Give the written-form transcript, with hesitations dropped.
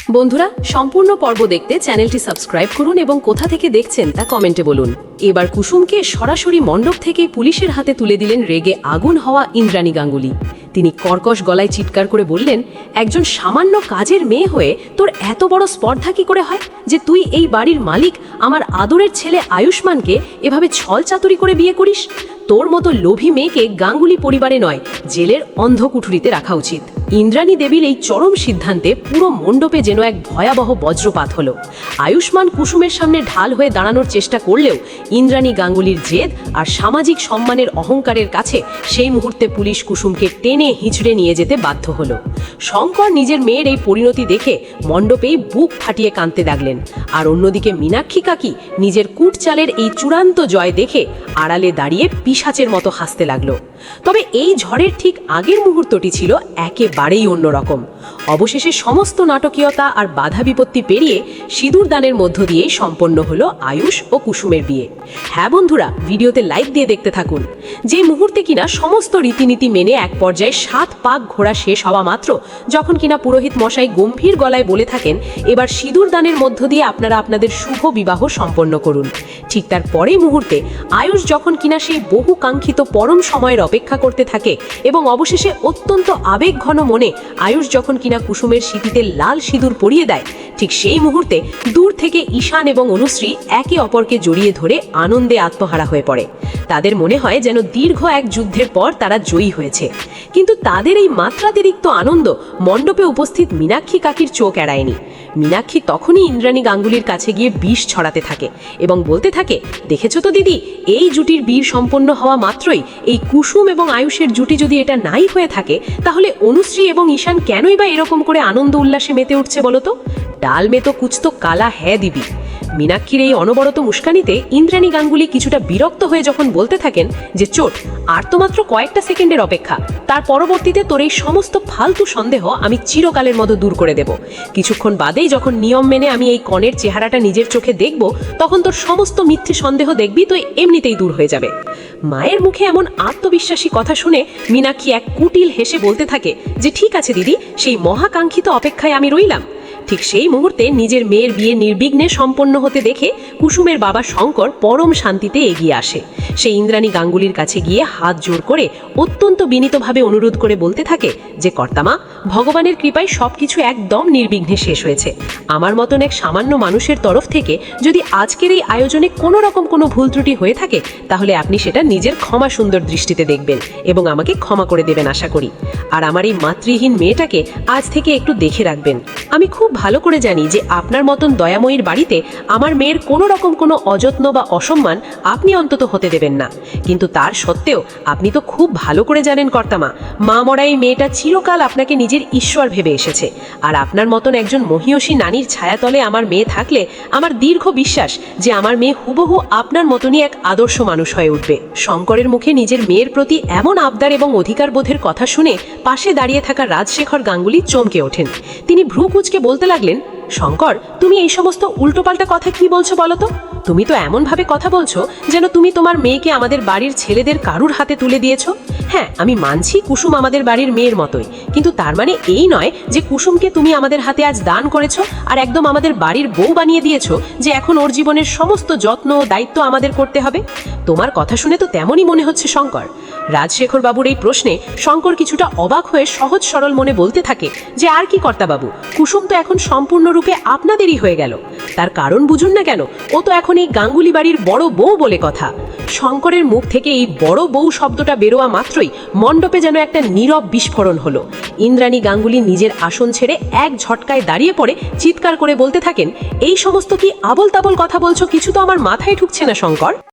বন্ধুরা, সম্পূর্ণ পর্ব দেখতে চ্যানেলটি সাবস্ক্রাইব করুন এবং কোথা থেকে দেখছেন তা কমেন্টে বলুন। এবার কুসুমকে সরাসরি মণ্ডপ থেকেই পুলিশের হাতে তুলে দিলেন রেগে আগুন হওয়া ইন্দ্রাণী গাঙ্গুলি। তিনি কর্কশ গলায় চিৎকার করে বললেন, একজন সামান্য কাজের মেয়ে হয়ে তোর এত বড় স্পর্ধা কি করে হয় যে তুই এই বাড়ির মালিক আমার আদরের ছেলে আয়ুষ্মানকে এভাবে ছল চাতুরি করে বিয়ে করিস? তোর মতো লোভী মেয়েকে গাঙ্গুলি পরিবারে নয়, জেলের অন্ধকুঠুরিতে রাখা উচিত। ইন্দ্রাণী দেবীর এই চরম সিদ্ধান্তে পুরো মণ্ডপে যেন এক ভয়াবহ বজ্রপাত হলো। আয়ুষ্মান কুসুমের সামনে ঢাল হয়ে দাঁড়ানোর চেষ্টা করলেও ইন্দ্রাণী গাঙ্গুলির জেদ আর সামাজিক সম্মানের অহংকারের কাছে সেই মুহূর্তে পুলিশ কুসুমকে টেনে হিঁচড়ে নিয়ে যেতে বাধ্য হলো। শঙ্কর নিজের মেয়ের এই পরিণতি দেখে মণ্ডপেই বুক ফাটিয়ে কাঁদতে লাগলেন, আর অন্যদিকে মীনাক্ষী কাকি নিজের কুটচালের এই চূড়ান্ত জয় দেখে আড়ালে দাঁড়িয়ে পিশাচের মতো হাসতে লাগলো। তবে এই ঝড়ের ঠিক আগের মুহূর্তটি ছিল একেবারেই অন্যরকম। অবশেষে সমস্ত নাটকীয়তা আর বাধা বিপত্তি পেরিয়ে সিঁদুর দানের মধ্য দিয়েই সম্পন্ন হলো আয়ুষ ও কুসুমের বিয়ে। হ্যাঁ বন্ধুরা, ভিডিওতে লাইক দিয়ে দেখতে থাকুন। যে মুহূর্তে কিনা সমস্ত রীতিনীতি মেনে এক পর্যায়ে 7 পাক ঘোরা শেষ হওয়া মাত্র যখন কিনা পুরোহিত মশাই গম্ভীর গলায় বলে থাকেন, এবার সিঁদুর দানের মধ্য দিয়ে আপনারা আপনাদের শুভ বিবাহ সম্পন্ন করুন, ঠিক তার পরেই মুহূর্তে আয়ুষ যখন কিনা সেই বহু কাঙ্ক্ষিত পরম সময়ের অপেক্ষা করতে থাকে এবং অবশেষে অত্যন্ত আবেগঘন মনে আয়ুষ যখন কিনা কুসুমের সিঁথিতে লাল সিঁদুর পরিয়ে দেয়, ঠিক সেই মুহূর্তে দূর থেকে ঈশান এবং অনুশ্রী একে অপরকে জড়িয়ে ধরে আনন্দে আত্মহারা হয়ে পড়ে। তাদের মনে হয় যেন দীর্ঘ এক যুদ্ধের পর তারা জয়ী হয়েছে। কিন্তু তাদের এই মাত্রাতিরিক্ত আনন্দ মণ্ডপে উপস্থিত মীনাক্ষী কাকির চোখ এড়ায়নি। মীনাক্ষী তখনই ইন্দ্রাণী গাঙ্গুলির কাছে গিয়ে বিষ ছড়াতে থাকে এবং বলতে থাকে, দেখেছো তো দিদি, এই জুটির বীর সম্পন্ন হওয়া মাত্রই এই কুসুম এবং আয়ুষের জুটি যদি এটা নাই হয়ে থাকে, তাহলে অনুশ্রী এবং ঈশান কেনই বা এরকম করে আনন্দ উল্লাসে মেতে উঠছে বলতো? ডাল মে তো কুছ তো কালা হ্যাঁ দিবি। মীনাক্ষীর এই অনবরত মুস্কানিতে ইন্দ্রাণী গাঙ্গুলি কিছুটা বিরক্ত হয়ে যখন বলতে থাকেন যে, চোট, আর তো মাত্র কয়েকটা সেকেন্ডের অপেক্ষা, তার পরবর্তীতে তোর এই সমস্ত ফালতু সন্দেহ আমি চিরকালের মতো দূর করে দেব। কিছুক্ষণ বাদেই যখন নিয়ম মেনে আমি এই কনের চেহারাটা নিজের চোখে দেখব, তখন তোর সমস্ত মিথ্যে সন্দেহ দেখবি তো এমনিতেই দূর হয়ে যাবে। মায়ের মুখে এমন আত্মবিশ্বাসী কথা শুনে মীনাক্ষী এক কুটিল হেসে বলতে থাকে যে, ঠিক আছে দিদি, সেই মহাকাঙ্ক্ষিত অপেক্ষায় আমি রইলাম। ঠিক সেই মুহূর্তে নিজের মেয়ের বিয়ে নির্বিঘ্নে সম্পন্ন হতে দেখে কুসুমের বাবা শঙ্কর পরম শান্তিতে এগিয়ে আসে। সে ইন্দ্রাণী গাঙ্গুলির কাছে গিয়ে হাত জোর করে অত্যন্ত বিনীতভাবে অনুরোধ করে বলতে থাকে যে, কর্তামা, ভগবানের কৃপায় সবকিছু একদম নির্বিঘ্নে শেষ হয়েছে। আমার মতন এক সামান্য মানুষের তরফ থেকে যদি আজকের এই আয়োজনে কোনো রকম কোনো ভুল ত্রুটি হয়ে থাকে, তাহলে আপনি সেটা নিজের ক্ষমা সুন্দর দৃষ্টিতে দেখবেন এবং আমাকে ক্ষমা করে দেবেন আশা করি। আর আমার এই মাতৃহীন মেয়েটাকে আজ থেকে একটু দেখে রাখবেন। আমি খুব ভালো করে জানি যে আপনার মতন দয়াময়ীর বাড়িতে আমার মেয়ের কোনো রকম কোনো অযত্ন বা অসম্মান আপনি অন্তত হতে দেবেন না। কিন্তু তার সত্ত্বেও আপনি তো খুব ভালো করে জানেন কর্তামা, মা মরা এই মেয়েটা চিরকাল আপনাকে নিজের ঈশ্বর ভেবে এসেছে। আর আপনার মতন একজন মহিয়সী নারীর ছায়াতলে আমার মেয়ে থাকলে আমার দীর্ঘ বিশ্বাস যে আমার মেয়ে হুবহু আপনার মতনই এক আদর্শ মানুষ হয়ে উঠবে। শঙ্করের মুখে নিজের মেয়ের প্রতি এমন আবদার এবং অধিকার বোধের কথা শুনে পাশে দাঁড়িয়ে থাকা রাজশেখর গাঙ্গুলি চমকে ওঠেন। তিনি ভ্রু কুঁচকে বলতে লাগলেন, শঙ্কর, তুমি এই সমস্ত উল্টোপাল্টা কথা কি বলছো বলো তো? তুমি তো এমনভাবে কথা বলছো যেন তুমি তোমার মেয়েকে আমাদের বাড়ির ছেলেদের কারুর হাতে তুলে দিয়েছো। হ্যাঁ, আমি মানছি কুসুম আমাদের বাড়ির মেয়ের মতোই, কিন্তু তার মানে এই নয় যে কুসুমকে তুমি আমাদের হাতে আজ দান করেছো আর একদম আমাদের বাড়ির বউ বানিয়ে দিয়েছো যে এখন ওর জীবনের সমস্ত যত্ন ও দায়িত্ব আমাদের করতে হবে। তোমার কথা শুনে তো তেমনই মনে হচ্ছে শঙ্কর। রাজশেখর বাবুর এই প্রশ্নে শঙ্কর কিছুটা অবাক হয়ে সহজ সরল মনে বলতে থাকে যে, আর কি কর্তা বাবু, কুসুম তো এখন সম্পূর্ণরূপে আপনাদেরই হয়ে গেল। তার কারণ বুঝুন না কেন, ও তো এখন এই গাঙ্গুলি বাড়ির বড় বউ বলে কথা। শঙ্করের মুখ থেকে এই বড় বউ শব্দটা বেরোয়া মাত্রই মণ্ডপে যেন একটা নীরব বিস্ফোরণ হলো। ইন্দ্রাণী গাঙ্গুলি নিজের আসন ছেড়ে এক ঝটকায় দাঁড়িয়ে পড়ে চিৎকার করে বলতে থাকেন, এই সমস্ত কি আবল তাবল কথা বলছো, কিছু তো আমার মাথায় ঢুকছে না শঙ্কর।